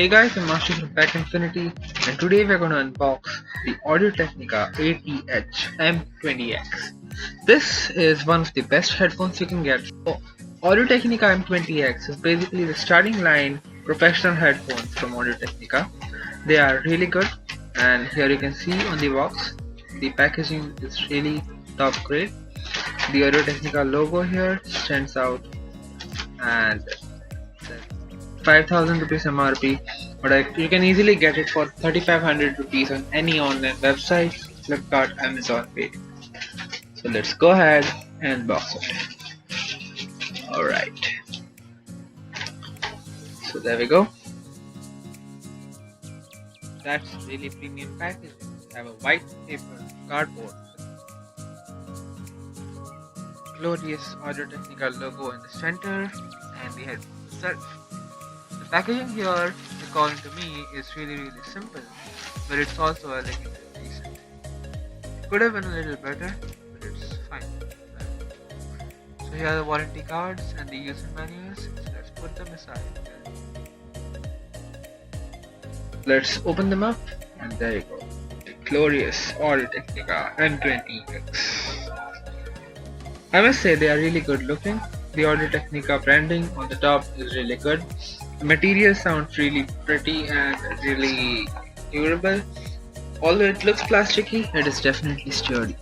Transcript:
Hey guys, I'm Master from Pack Infinity, and today we're going to unbox the Audio Technica ATH-M20x. This is one of the best headphones you can get. Audio Technica M20x is basically the starting line professional headphones from Audio Technica. They are really good, and here you can see on the box, the packaging is really top grade. The Audio Technica logo here stands out, and 5,000 rupees MRP, but you can easily get it for 3,500 rupees on any online website, Flipkart, Amazon Pay. So let's go ahead and box it. Alright, so there we go. That's really premium packaging. I have a white paper cardboard, glorious Audio Technica logo in the center, and the headphone itself. The packaging here, according to me, is really simple, but it's also elegant and decent. It could have been a little better, but it's fine. So here are the warranty cards and the user manuals, so let's put them aside. Let's open them up, and there you go. The glorious Audio Technica M20x. I must say they are really good looking. The Audio Technica branding on the top is really good. The material sounds really pretty and really durable. Although it looks plasticky, it is definitely sturdy.